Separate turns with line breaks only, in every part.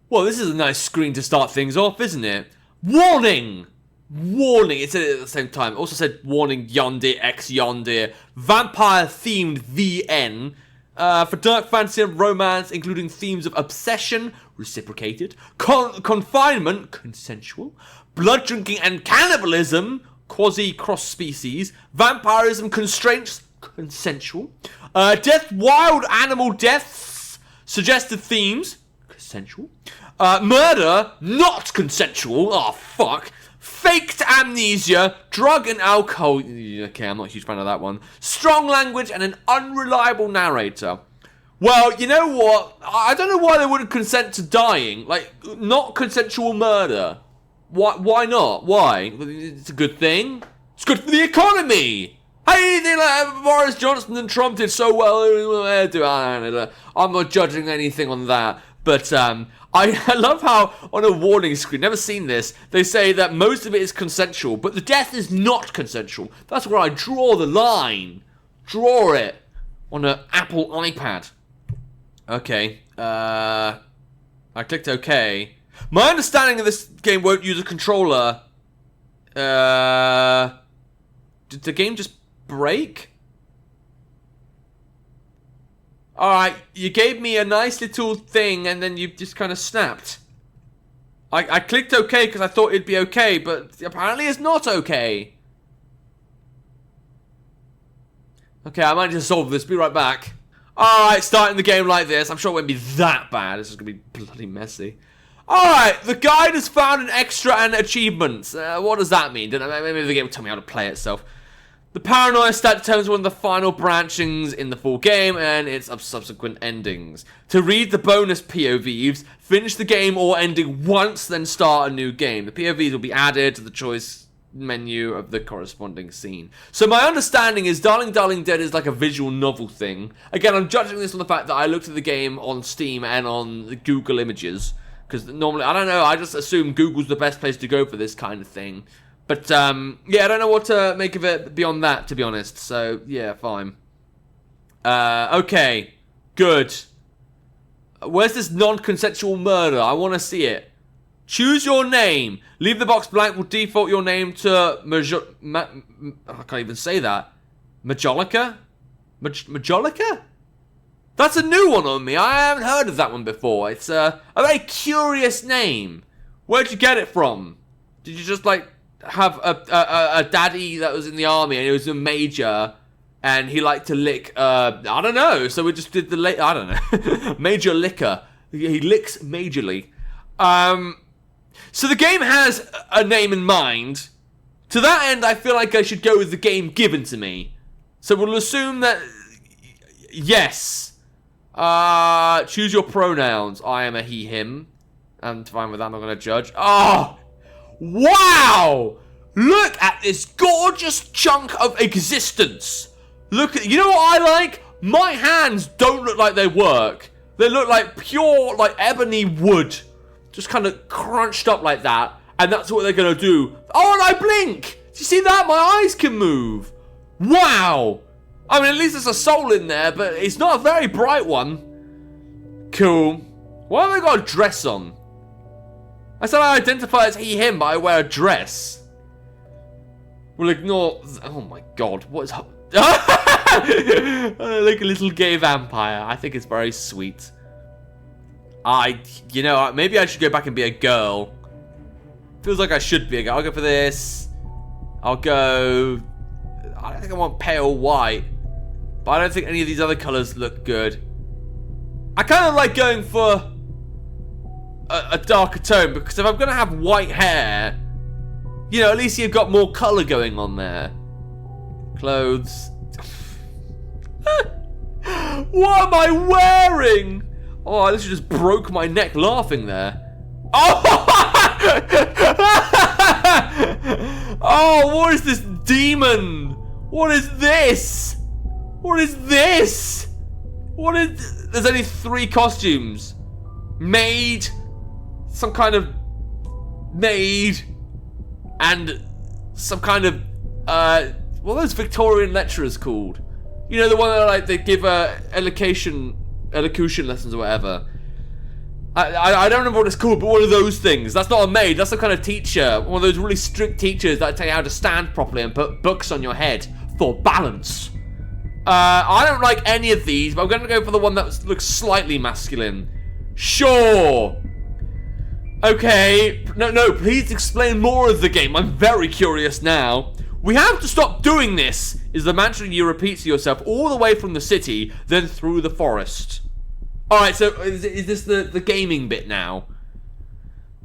Well, this is a nice screen to start things off, isn't it? Warning! Warning! It said it at the same time. It also said warning Yondir X Yondir. Vampire-themed VN. For dark fantasy and romance, including themes of obsession, reciprocated, confinement, consensual, blood drinking and cannibalism, quasi-cross-species, vampirism, constraints, consensual, death, wild animal deaths, suggested themes, consensual, murder, not consensual, oh fuck, faked amnesia, drug and alcohol, okay, I'm not a huge fan of that one, strong language and an unreliable narrator. Well, you know what, I don't know why they wouldn't consent to dying, like, not consensual murder. Why not? Why? It's a good thing. It's good for the economy. Hey, they like Boris Johnson and Trump did so well. I'm not judging anything on that. But I love how on a warning screen, never seen this, they say that most of it is consensual, but the death is not consensual. That's where I draw the line. Draw it on an Apple iPad. Okay. I clicked OK. My understanding of this game won't use a controller. Did the game just break? Alright, you gave me a nice little thing and then you just kind of snapped. I clicked OK because I thought it'd be okay, but apparently it's not okay. Okay, I might just solve this. Be right back. Alright, starting the game like this. I'm sure it won't be that bad. This is going to be bloody messy. Alright, the guide has found an extra and achievements. What does that mean? Maybe the game will tell me how to play itself. The paranoia stat determines one of the final branchings in the full game and its subsequent endings. To read the bonus POVs, finish the game or ending once, then start a new game. The POVs will be added to the choice menu of the corresponding scene. So my understanding is Darling Darling Dead is like a visual novel thing. Again, I'm judging this on the fact that I looked at the game on Steam and on the Google Images. Because normally, I don't know, I just assume Google's the best place to go for this kind of thing. But, yeah, I don't know what to make of it beyond that, to be honest. So, yeah, fine. Okay. Good. Where's this non-consensual murder? I want to see it. Choose your name. Leave the box blank. Will default your name to I can't even say that. Mrjacharles? Mrjacharles? That's a new one on me. I haven't heard of that one before. It's a very curious name. Where'd you get it from? Did you just, like, have a daddy that was in the army and he was a major and he liked to lick, I don't know. So we just did the, I don't know. Major liquor. He licks majorly. So the game has a name in mind. To that end, I feel like I should go with the game given to me. So we'll assume that, yes. Choose your pronouns. I am a he, him. I'm fine with that. I'm not going to judge. Oh! Wow! Look at this gorgeous chunk of existence. Look at... You know what I like? My hands don't look like they work. They look like pure, like, ebony wood. Just kind of crunched up like that. And that's what they're going to do. Oh, and I blink! Do you see that? My eyes can move. Wow! I mean, at least there's a soul in there, but it's not a very bright one. Cool. Why have I got a dress on? I said I identify as he, him, but I wear a dress. We'll ignore... Oh my god, what is... Like a little gay vampire. I think it's very sweet. You know, maybe I should go back and be a girl. Feels like I should be a girl. I'll go for this. I'll go... I don't think I want pale white. But I don't think any of these other colours look good. I kind of like going for a darker tone, because if I'm going to have white hair, you know, at least you've got more colour going on there. Clothes. What am I wearing? Oh, I literally just broke my neck laughing there. Oh! Oh, what is this demon? What is this? What is this? What is... There's only 3 costumes. Maid. Some kind of... Maid. And some kind of... what are those Victorian lecturers called? You know, the one that, like, they give elocution lessons or whatever. I don't remember what it's called, but one of those things. That's not a maid, that's some kind of teacher. One of those really strict teachers that tell you how to stand properly and put books on your head for balance. I don't like any of these, but I'm going to go for the one that looks slightly masculine. Sure. Okay. No, please explain more of the game. I'm very curious now. We have to stop doing this, is the mantra you repeat to yourself all the way from the city, then through the forest. Alright, so is this the gaming bit now?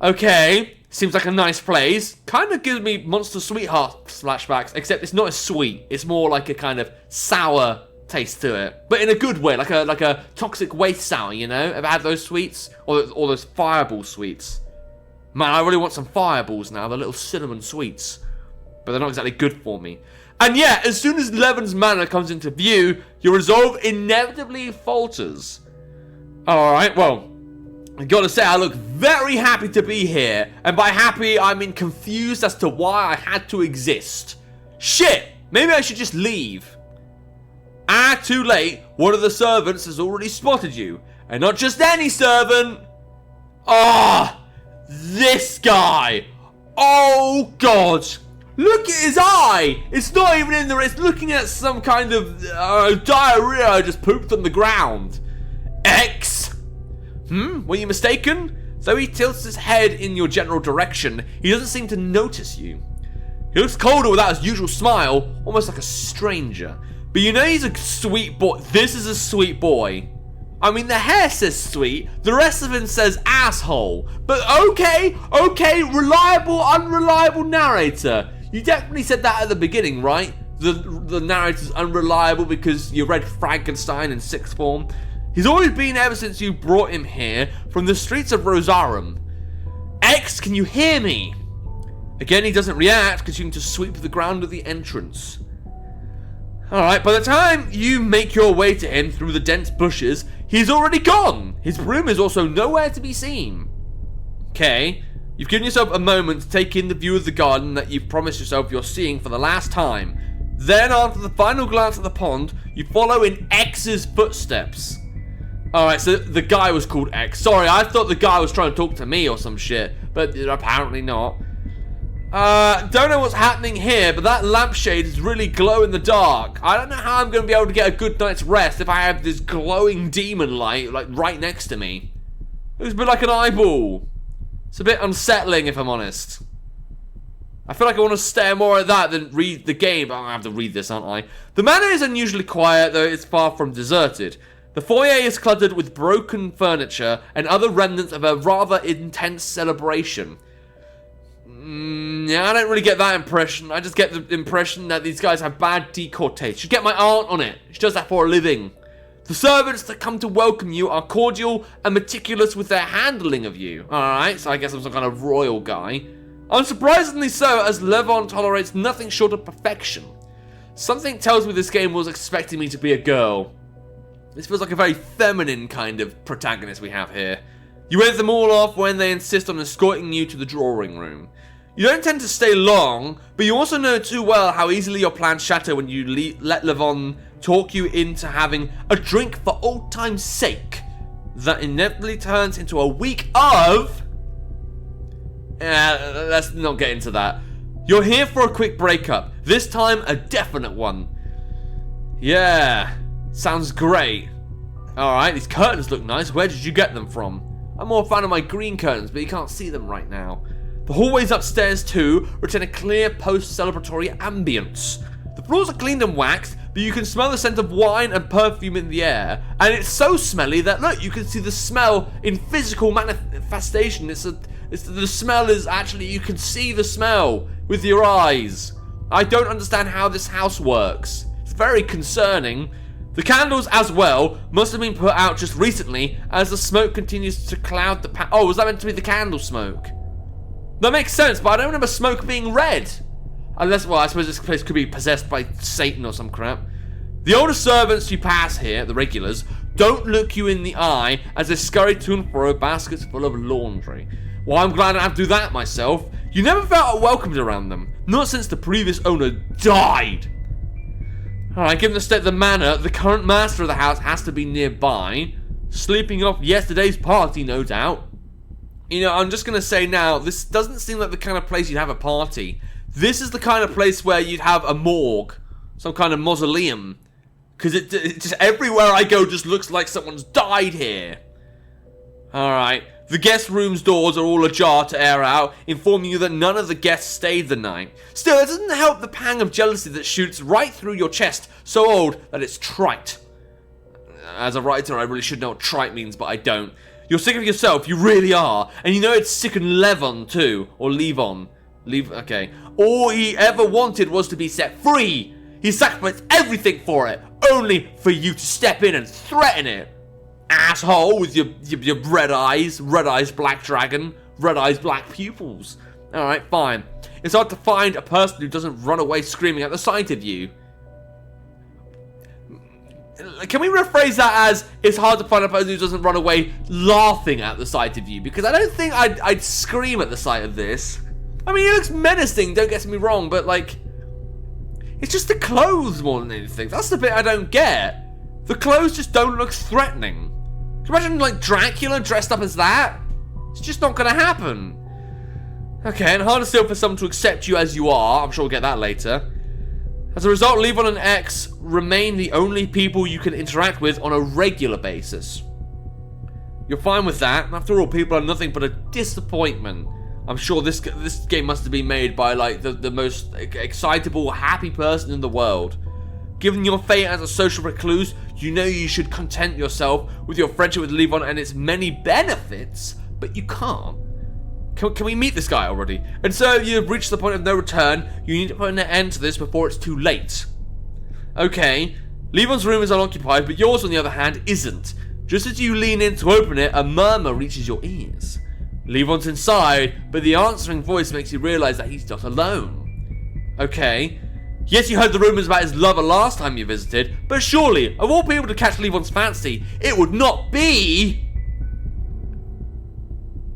Okay. Seems like a nice place. Kind of gives me Monster Sweetheart flashbacks, except it's not as sweet. It's more like a kind of sour taste to it, but in a good way, like a toxic waste sour. You know, ever had those sweets or those fireball sweets? Man, I really want some fireballs now. The little cinnamon sweets, but they're not exactly good for me. And yeah, as soon as Levin's manor comes into view, your resolve inevitably falters. All right, well. I gotta say, I look very happy to be here. And by happy, I mean confused as to why I had to exist. Shit! Maybe I should just leave. Ah, too late. One of the servants has already spotted you. And not just any servant. Ah! This guy! Oh, God! Look at his eye! It's not even in there. It's looking at some kind of diarrhea I just pooped on the ground. X! Were you mistaken? Though he tilts his head in your general direction, he doesn't seem to notice you. He looks colder without his usual smile, almost like a stranger. But you know he's a sweet boy. This is a sweet boy. I mean, the hair says sweet, the rest of him says asshole. But okay, reliable, unreliable narrator. You definitely said that at the beginning, right? The narrator's unreliable because you read Frankenstein in sixth form. He's always been ever since you brought him here from the streets of Rosarum. X, can you hear me? Again, he doesn't react, continuing to sweep the ground at the entrance. Alright, by the time you make your way to him through the dense bushes, he's already gone. His broom is also nowhere to be seen. Okay, you've given yourself a moment to take in the view of the garden that you've promised yourself you're seeing for the last time. Then, after the final glance at the pond, you follow in X's footsteps. Alright, so the guy was called X. Sorry, I thought the guy was trying to talk to me or some shit, but apparently not. Don't know what's happening here, but that lampshade is really glow in the dark. I don't know how I'm going to be able to get a good night's rest if I have this glowing demon light, like, right next to me. It looks a bit like an eyeball. It's a bit unsettling, if I'm honest. I feel like I want to stare more at that than read the game, but I'm going to have to read this, aren't I? The manor is unusually quiet, though it's far from deserted. The foyer is cluttered with broken furniture and other remnants of a rather intense celebration. Yeah, I don't really get that impression. I just get the impression that these guys have bad decor taste. Should get my aunt on it. She does that for a living. The servants that come to welcome you are cordial and meticulous with their handling of you. Alright, so I guess I'm some kind of royal guy. Unsurprisingly so, as Levon tolerates nothing short of perfection. Something tells me this game was expecting me to be a girl. This feels like a very feminine kind of protagonist we have here. You wave them all off when they insist on escorting you to the drawing room. You don't tend to stay long, but you also know too well how easily your plans shatter when you let Levon talk you into having a drink for old time's sake. That inevitably turns into a week of... let's not get into that. You're here for a quick breakup. This time, a definite one. Yeah, sounds great. Alright, these curtains look nice. Where did you get them from? I'm more a fan of my green curtains, but you can't see them right now. The hallways upstairs, too, retain a clear post-celebratory ambience. The floors are cleaned and waxed, but you can smell the scent of wine and perfume in the air. And it's so smelly that, look, you can see the smell in physical manifestation. The smell is actually, you can see the smell with your eyes. I don't understand how this house works. It's very concerning. The candles, as well, must have been put out just recently, as the smoke continues to cloud the oh, was that meant to be the candle smoke? That makes sense, but I don't remember smoke being red. Unless, well, I suppose this place could be possessed by Satan or some crap. The older servants you pass here, the regulars, don't look you in the eye as they scurry to and fro baskets full of laundry. Well, I'm glad I don't have to do that myself. You never felt welcomed around them, not since the previous owner died. Alright, given the state of the manor, the current master of the house has to be nearby. Sleeping off yesterday's party, no doubt. You know, I'm just going to say now, this doesn't seem like the kind of place you'd have a party. This is the kind of place where you'd have a morgue. Some kind of mausoleum. Because it just, everywhere I go just looks like someone's died here. Alright. The guest room's doors are all ajar to air out, informing you that none of the guests stayed the night. Still, it doesn't help the pang of jealousy that shoots right through your chest, so old that it's trite. As a writer, I really should know what trite means, but I don't. You're sick of yourself, you really are. And you know it's sick and Levon, too. Or Levon. Okay. All he ever wanted was to be set free. He sacrificed everything for it, only for you to step in and threaten it. Asshole with your red eyes black dragon, red eyes black pupils. Alright, fine. It's hard to find a person who doesn't run away screaming at the sight of you. Can we rephrase that as, it's hard to find a person who doesn't run away laughing at the sight of you? Because I don't think I'd scream at the sight of this. I mean, he looks menacing, don't get me wrong, but like, it's just the clothes more than anything. That's the bit I don't get. The clothes just don't look threatening. Can you imagine like Dracula dressed up as that? It's just not gonna happen. Okay, and harder still for someone to accept you as you are. I'm sure we'll get that later. As a result, Levon and X remain the only people you can interact with on a regular basis. You're fine with that. After all, people are nothing but a disappointment. I'm sure this game must have been made by like the most excitable, happy person in the world. Given your fate as a social recluse, you know you should content yourself with your friendship with Levon and its many benefits, but you can't. Can we meet this guy already? And so you've reached the point of no return. You need to put an end to this before it's too late. Okay, Levon's room is unoccupied, but yours, on the other hand, isn't. Just as you lean in to open it, a murmur reaches your ears. Levon's inside, but the answering voice makes you realize that he's not alone. Okay. Yes, you heard the rumors about his lover last time you visited, but surely, of all people to catch Levon's fancy, it would not be...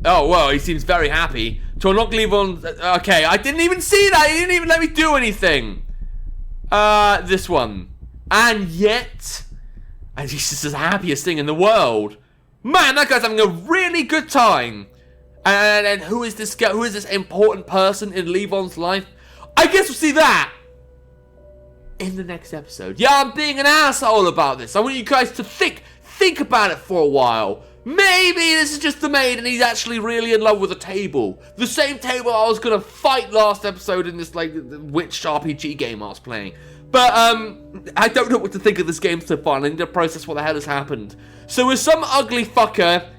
Oh, well, he seems very happy. To unlock Levon... Okay, I didn't even see that! He didn't even let me do anything! This one. And yet... And he's just the happiest thing in the world. Man, that guy's having a really good time. And who is this guy? Who is this important person in Levon's life? I guess we'll see that in the next episode. Yeah, I'm being an asshole about this. I want you guys to think about it for a while. Maybe this is just the maid and he's actually really in love with a table. The same table I was going to fight last episode in this, like, witch RPG game I was playing. But, I don't know what to think of this game so far, and I need to process what the hell has happened. So we're some ugly fucker,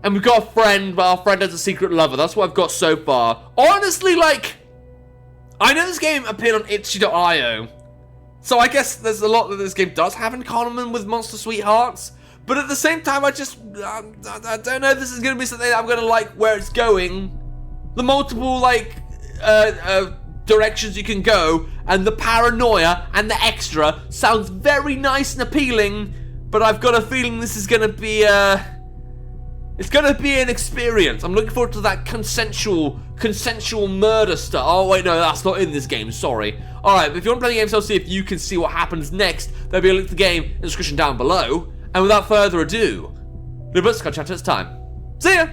and we've got a friend, but our friend has a secret lover. That's what I've got so far. Honestly, like, I know this game appeared on itchy.io, so I guess there's a lot that this game does have in common with Monster Sweethearts. But at the same time, I don't know if this is going to be something that I'm going to like where it's going. The multiple, like, directions you can go, and the paranoia and the extra sounds very nice and appealing, but I've got a feeling this is going to be, it's going to be an experience. I'm looking forward to that consensual murder stuff. Oh, wait, no, that's not in this game, sorry. Alright, but if you want to play the game, so see if you can see what happens next, there'll be a link to the game in the description down below. And without further ado, the book's got chapter, it's time. See ya!